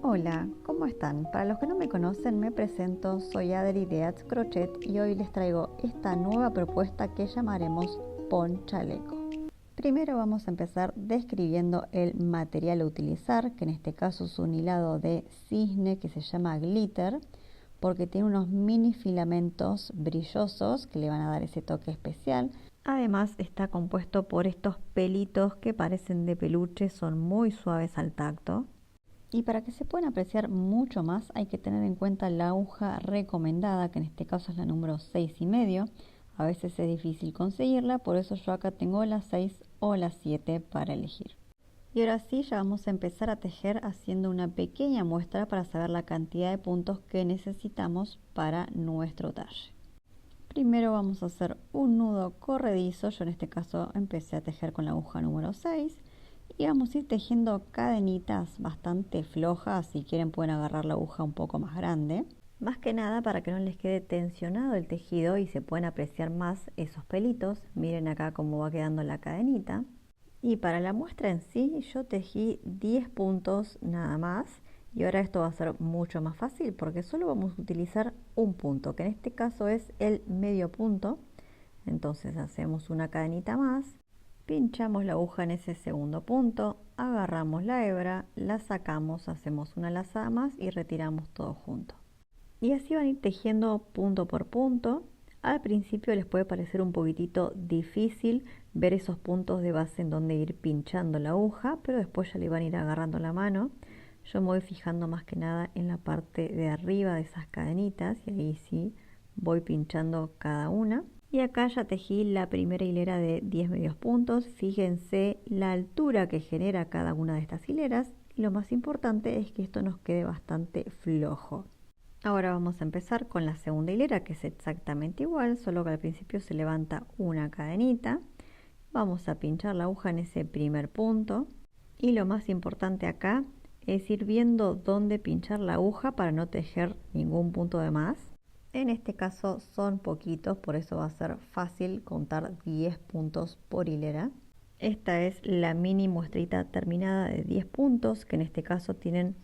Hola, ¿cómo están? Para los que no me conocen, me presento, soy Adri de Ads Crochet y hoy les traigo esta nueva propuesta que llamaremos Pon Chaleco. Primero vamos a empezar describiendo el material a utilizar, que en este caso es un hilado de cisne que se llama glitter, porque tiene unos mini filamentos brillosos que le van a dar ese toque especial. Además está compuesto por estos pelitos que parecen de peluche, son muy suaves al tacto. Y para que se puedan apreciar mucho más hay que tener en cuenta la aguja recomendada, que en este caso es la número 6,5. A veces es difícil conseguirla, por eso yo acá tengo la 6 o la 7 para elegir. Y ahora sí, ya vamos a empezar a tejer haciendo una pequeña muestra para saber la cantidad de puntos que necesitamos para nuestro talle. Primero vamos a hacer un nudo corredizo, yo en este caso empecé a tejer con la aguja número 6. Y vamos a ir tejiendo cadenitas bastante flojas, si quieren pueden agarrar la aguja un poco más grande. Más que nada para que no les quede tensionado el tejido y se puedan apreciar más esos pelitos. Miren acá cómo va quedando la cadenita. Y para la muestra en sí yo tejí 10 puntos nada más. Y ahora esto va a ser mucho más fácil porque solo vamos a utilizar un punto, que en este caso es el medio punto. Entonces hacemos una cadenita más. Pinchamos la aguja en ese segundo punto, agarramos la hebra, la sacamos, hacemos una lazada más y retiramos todo junto. Y así van a ir tejiendo punto por punto. Al principio les puede parecer un poquitito difícil ver esos puntos de base en donde ir pinchando la aguja, pero después ya le van a ir agarrando la mano. Yo me voy fijando más que nada en la parte de arriba de esas cadenitas y ahí sí voy pinchando cada una. Y acá ya tejí la primera hilera de 10 medios puntos. Fíjense la altura que genera cada una de estas hileras. Y lo más importante es que esto nos quede bastante flojo. Ahora vamos a empezar con la segunda hilera, que es exactamente igual, solo que al principio se levanta una cadenita. Vamos a pinchar la aguja en ese primer punto. Y lo más importante acá es ir viendo dónde pinchar la aguja para no tejer ningún punto de más. En este caso son poquitos, por eso va a ser fácil contar 10 puntos por hilera. Esta es la mini muestrita terminada de 10 puntos, que en este caso tienen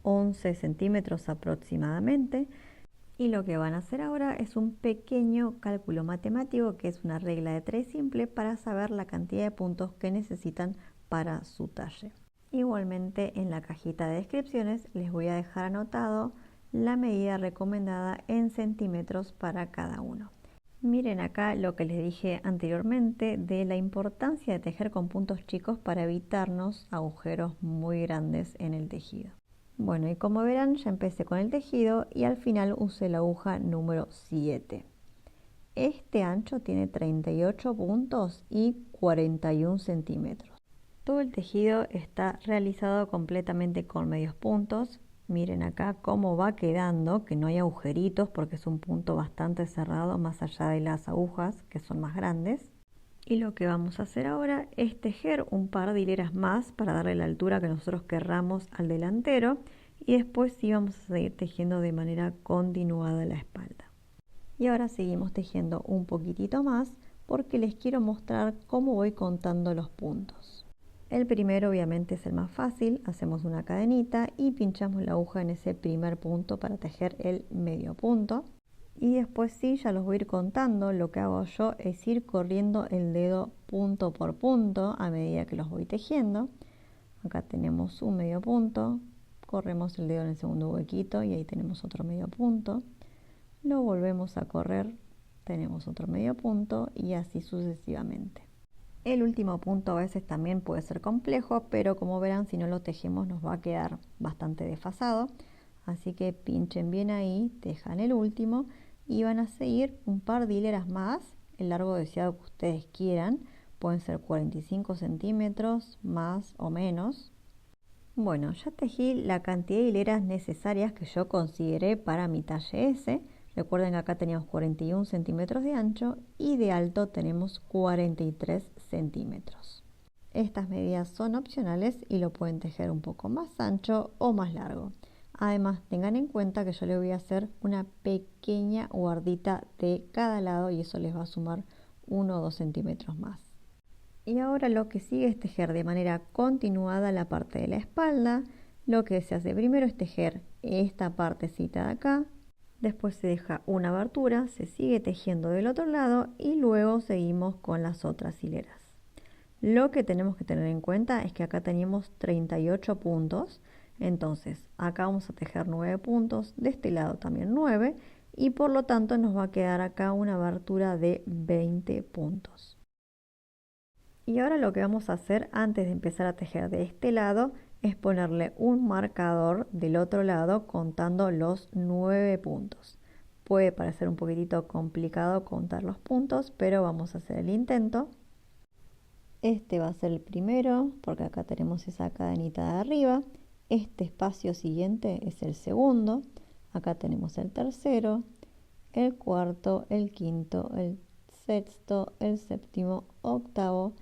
11 centímetros aproximadamente. Y lo que van a hacer ahora es un pequeño cálculo matemático, que es una regla de 3 simple, para saber la cantidad de puntos que necesitan para su talle. Igualmente en la cajita de descripciones les voy a dejar anotado la medida recomendada en centímetros para cada uno. Miren acá lo que les dije anteriormente de la importancia de tejer con puntos chicos para evitarnos agujeros muy grandes en el tejido. Bueno, y como verán ya empecé con el tejido y al final usé la aguja número 7. Este ancho tiene 38 puntos y 41 centímetros. Todo el tejido está realizado completamente con medios puntos. Miren acá cómo va quedando, que no hay agujeritos porque es un punto bastante cerrado más allá de las agujas que son más grandes. Y lo que vamos a hacer ahora es tejer un par de hileras más para darle la altura que nosotros querramos al delantero y después sí vamos a seguir tejiendo de manera continuada la espalda. Y ahora seguimos tejiendo un poquitito más porque les quiero mostrar cómo voy contando los puntos. El primero obviamente es el más fácil, hacemos una cadenita y pinchamos la aguja en ese primer punto para tejer el medio punto. Y después sí, ya los voy a ir contando. Lo que hago yo es ir corriendo el dedo punto por punto a medida que los voy tejiendo. Acá tenemos un medio punto, corremos el dedo en el segundo huequito y ahí tenemos otro medio punto. Lo volvemos a correr, tenemos otro medio punto y así sucesivamente. El último punto a veces también puede ser complejo, pero como verán si no lo tejemos nos va a quedar bastante desfasado. Así que pinchen bien ahí, tejan el último y van a seguir un par de hileras más, el largo deseado que ustedes quieran. Pueden ser 45 centímetros más o menos. Bueno, ya tejí la cantidad de hileras necesarias que yo consideré para mi talle S. Recuerden que acá teníamos 41 centímetros de ancho y de alto tenemos 43 centímetros. Estas medidas son opcionales y lo pueden tejer un poco más ancho o más largo. Además, tengan en cuenta que yo le voy a hacer una pequeña guardita de cada lado y eso les va a sumar 1 o 2 centímetros más. Y ahora lo que sigue es tejer de manera continuada la parte de la espalda. lo que se hace primero es tejer esta partecita de acá, después se deja una abertura, se sigue tejiendo del otro lado y luego seguimos con las otras hileras. Lo que tenemos que tener en cuenta es que acá tenemos 38 puntos, entonces acá vamos a tejer 9 puntos, de este lado también 9 y por lo tanto nos va a quedar acá una abertura de 20 puntos. Y ahora lo que vamos a hacer antes de empezar a tejer de este lado es ponerle un marcador del otro lado contando los 9 puntos. Puede parecer un poquitito complicado contar los puntos, pero vamos a hacer el intento. Este va a ser el primero, porque acá tenemos esa cadenita de arriba. Este espacio siguiente es el segundo. Acá tenemos el tercero, el cuarto, el quinto, el sexto, el séptimo, octavo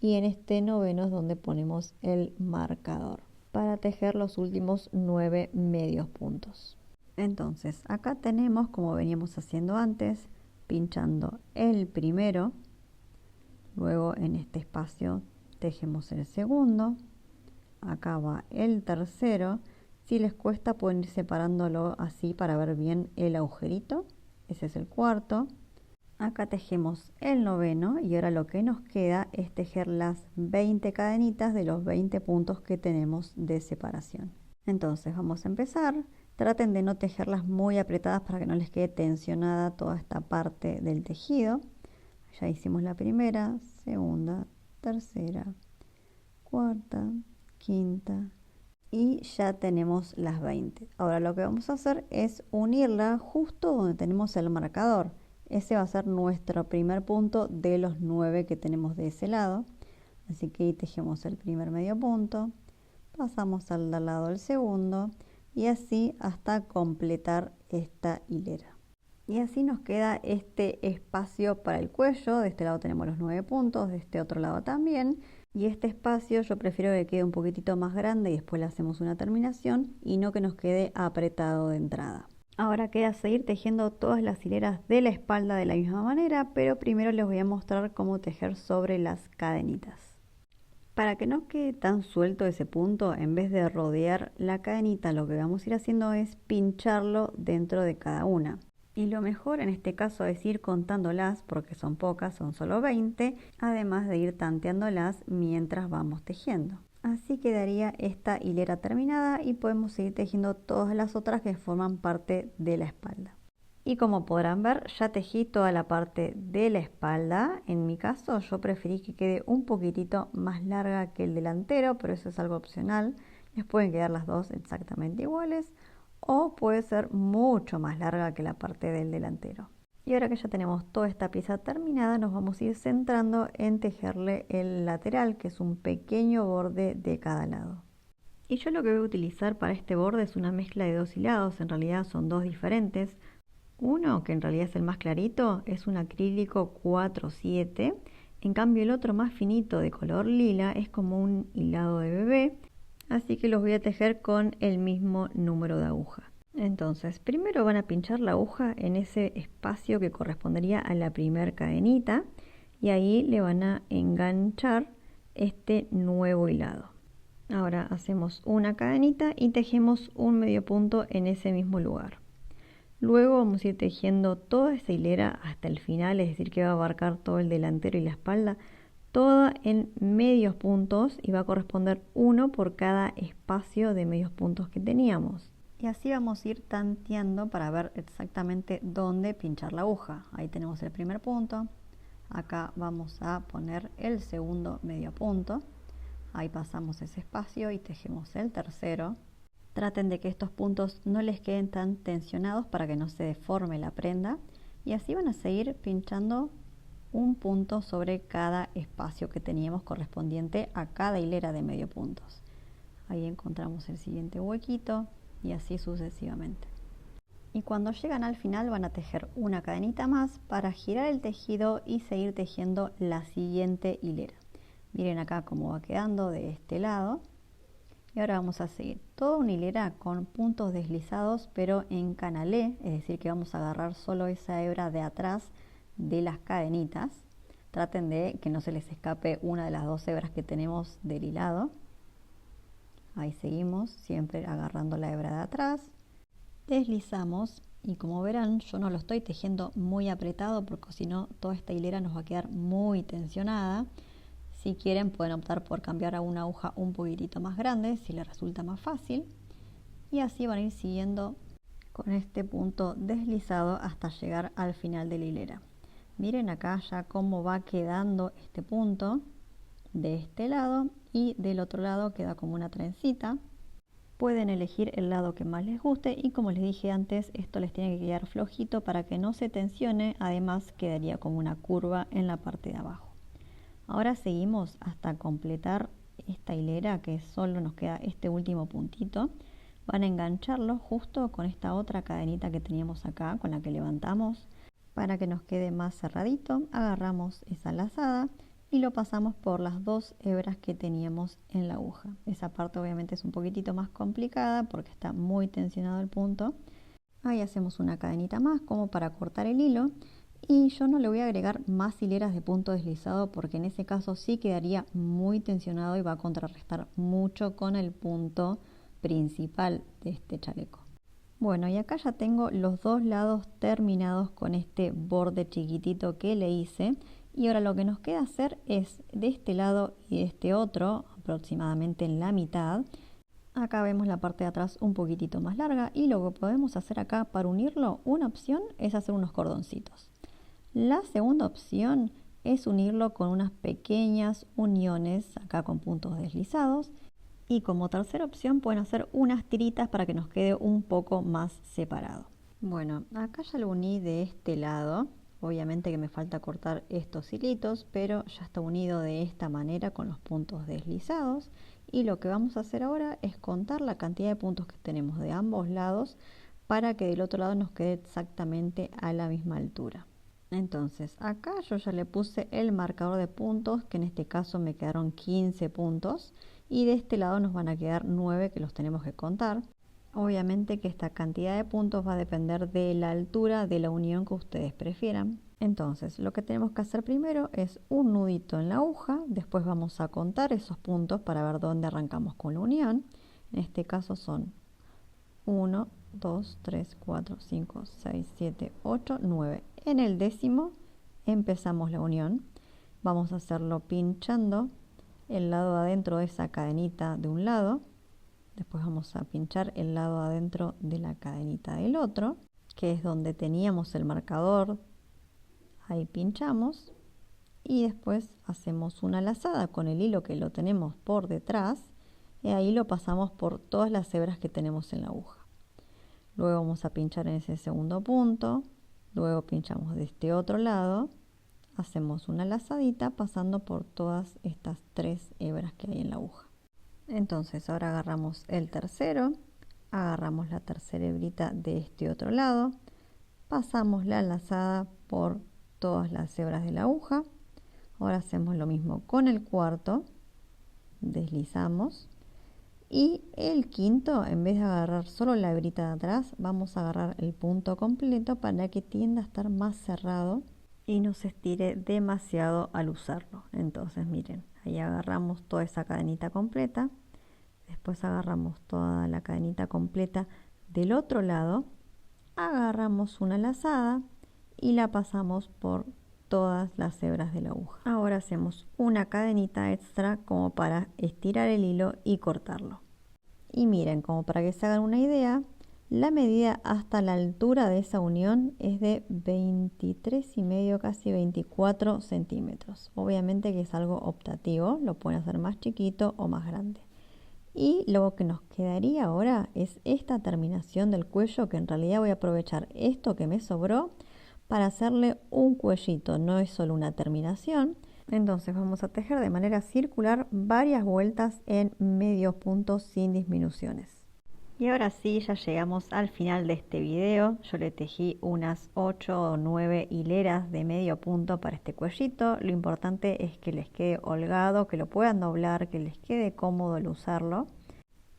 y en este noveno es donde ponemos el marcador para tejer los últimos 9 medios puntos. Entonces acá tenemos, como veníamos haciendo antes, pinchando el primero. Luego en este espacio tejemos el segundo, acá va el tercero. Si les cuesta pueden ir separándolo así para ver bien el agujerito. Ese es el cuarto. Acá tejemos el noveno y ahora lo que nos queda es tejer las 20 cadenitas de los 20 puntos que tenemos de separación. Entonces vamos a empezar. Traten de no tejerlas muy apretadas para que no les quede tensionada toda esta parte del tejido. Ya hicimos la primera, segunda, tercera, cuarta, quinta y ya tenemos las 20. Ahora lo que vamos a hacer es unirla justo donde tenemos el marcador. Ese va a ser nuestro primer punto de los 9 que tenemos de ese lado. Así que ahí tejemos el primer medio punto, pasamos al lado del segundo y así hasta completar esta hilera. Y así nos queda este espacio para el cuello. De este lado tenemos los 9 puntos, de este otro lado también. Y este espacio yo prefiero que quede un poquitito más grande y después le hacemos una terminación y no que nos quede apretado de entrada. Ahora queda seguir tejiendo todas las hileras de la espalda de la misma manera, pero primero les voy a mostrar cómo tejer sobre las cadenitas. Para que no quede tan suelto ese punto, en vez de rodear la cadenita, lo que vamos a ir haciendo es pincharlo dentro de cada una. Y lo mejor en este caso es ir contándolas, porque son pocas, son solo 20, además de ir tanteándolas mientras vamos tejiendo. Así quedaría esta hilera terminada y podemos seguir tejiendo todas las otras que forman parte de la espalda. Y como podrán ver, ya tejí toda la parte de la espalda. En mi caso yo preferí que quede un poquitito más larga que el delantero, pero eso es algo opcional. Les pueden quedar las dos exactamente iguales o puede ser mucho más larga que la parte del delantero. Y ahora que ya tenemos toda esta pieza terminada, nos vamos a ir centrando en tejerle el lateral, que es un pequeño borde de cada lado. Y yo lo que voy a utilizar para este borde es una mezcla de dos hilados, en realidad son dos diferentes. Uno, que en realidad es el más clarito, es un acrílico 4-7, en cambio el otro más finito de color lila es como un hilado de bebé, así que los voy a tejer con el mismo número de aguja. Entonces, primero van a pinchar la aguja en ese espacio que correspondería a la primer cadenita y ahí le van a enganchar este nuevo hilado. Ahora hacemos una cadenita y tejemos un medio punto en ese mismo lugar. Luego vamos a ir tejiendo toda esa hilera hasta el final, es decir que va a abarcar todo el delantero y la espalda, toda en medios puntos y va a corresponder uno por cada espacio de medios puntos que teníamos. Y así vamos a ir tanteando para ver exactamente dónde pinchar la aguja. Ahí tenemos el primer punto, acá vamos a poner el segundo medio punto, ahí pasamos ese espacio y tejemos el tercero. Traten de que estos puntos no les queden tan tensionados para que no se deforme la prenda y así van a seguir pinchando un punto sobre cada espacio que teníamos correspondiente a cada hilera de medio puntos. Ahí encontramos el siguiente huequito y así sucesivamente. Y cuando llegan al final van a tejer una cadenita más para girar el tejido y seguir tejiendo la siguiente hilera. Miren acá cómo va quedando de este lado. Y ahora vamos a seguir toda una hilera con puntos deslizados pero en canalé, es decir que vamos a agarrar solo esa hebra de atrás de las cadenitas. Traten de que no se les escape una de las dos hebras que tenemos del hilado. Ahí seguimos, siempre agarrando la hebra de atrás. Deslizamos y como verán yo no lo estoy tejiendo muy apretado porque si no toda esta hilera nos va a quedar muy tensionada. Si quieren pueden optar por cambiar a una aguja un poquitito más grande si les resulta más fácil. Y así van a ir siguiendo con este punto deslizado hasta llegar al final de la hilera. Miren acá ya cómo va quedando este punto de este lado y del otro lado queda como una trencita. Pueden elegir el lado que más les guste y como les dije antes, esto les tiene que quedar flojito para que no se tensione, además quedaría como una curva en la parte de abajo. Ahora seguimos hasta completar esta hilera que solo nos queda este último puntito. Van a engancharlo justo con esta otra cadenita que teníamos acá, con la que levantamos, para que nos quede más cerradito. Agarramos esa lazada y lo pasamos por las dos hebras que teníamos en la aguja. Esa parte obviamente es un poquitito más complicada porque está muy tensionado el punto. Ahí hacemos una cadenita más como para cortar el hilo y yo no le voy a agregar más hileras de punto deslizado porque en ese caso sí quedaría muy tensionado y va a contrarrestar mucho con el punto principal de este chaleco. Bueno, y acá ya tengo los dos lados terminados con este borde chiquitito que le hice. Y ahora lo que nos queda hacer es de este lado y de este otro, aproximadamente en la mitad. Acá vemos la parte de atrás un poquitito más larga y lo que podemos hacer acá para unirlo, una opción es hacer unos cordoncitos. La segunda opción es unirlo con unas pequeñas uniones, acá con puntos deslizados. Y como tercera opción pueden hacer unas tiritas para que nos quede un poco más separado. Bueno, acá ya lo uní de este lado. Obviamente que me falta cortar estos hilitos, pero ya está unido de esta manera con los puntos deslizados. Y lo que vamos a hacer ahora es contar la cantidad de puntos que tenemos de ambos lados para que del otro lado nos quede exactamente a la misma altura. Entonces acá yo ya le puse el marcador de puntos, que en este caso me quedaron 15 puntos. Y de este lado nos van a quedar 9 que los tenemos que contar. Obviamente que esta cantidad de puntos va a depender de la altura de la unión que ustedes prefieran. Entonces lo que tenemos que hacer primero es un nudito en la aguja, después vamos a contar esos puntos para ver dónde arrancamos con la unión. En este caso son 1, 2, 3, 4, 5, 6, 7, 8, 9. En el décimo empezamos la unión. Vamos a hacerlo pinchando el lado de adentro de esa cadenita de un lado, después vamos a pinchar el lado de adentro de la cadenita del otro, que es donde teníamos el marcador, ahí pinchamos y después hacemos una lazada con el hilo que lo tenemos por detrás y ahí lo pasamos por todas las hebras que tenemos en la aguja. Luego vamos a pinchar en ese segundo punto, luego pinchamos de este otro lado. Hacemos una lazadita pasando por todas estas tres hebras que hay en la aguja. Entonces ahora agarramos el tercero, agarramos la tercera hebrita de este otro lado, pasamos la lazada por todas las hebras de la aguja. Ahora hacemos lo mismo con el cuarto, deslizamos y el quinto, en vez de agarrar solo la hebrita de atrás, vamos a agarrar el punto completo para que tienda a estar más cerrado y no se estire demasiado al usarlo. Entonces miren, ahí agarramos toda esa cadenita completa, después agarramos toda la cadenita completa del otro lado, agarramos una lazada y la pasamos por todas las hebras de la aguja. Ahora hacemos una cadenita extra como para estirar el hilo y cortarlo. Y miren, como para que se hagan una idea, la medida hasta la altura de esa unión es de 23,5, casi 24 centímetros. Obviamente que es algo optativo, lo pueden hacer más chiquito o más grande. Y lo que nos quedaría ahora es esta terminación del cuello, que en realidad voy a aprovechar esto que me sobró para hacerle un cuellito, no es solo una terminación. Entonces vamos a tejer de manera circular varias vueltas en medio punto sin disminuciones. Y ahora sí, ya llegamos al final de este video. Yo le tejí unas 8 o 9 hileras de medio punto para este cuellito. Lo importante es que les quede holgado, que lo puedan doblar, que les quede cómodo el usarlo.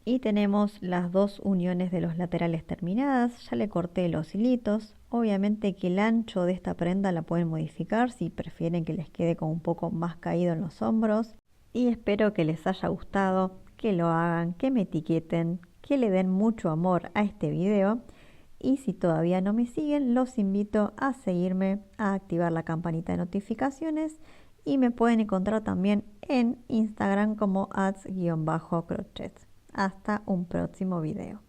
Y tenemos las dos uniones de los laterales terminadas. Ya le corté los hilitos. Obviamente que el ancho de esta prenda la pueden modificar si prefieren que les quede como un poco más caído en los hombros. Y espero que les haya gustado, que lo hagan, que me etiqueten, que le den mucho amor a este video. Y si todavía no me siguen, los invito a seguirme, a activar la campanita de notificaciones y me pueden encontrar también en Instagram como @crochet. Hasta un próximo video.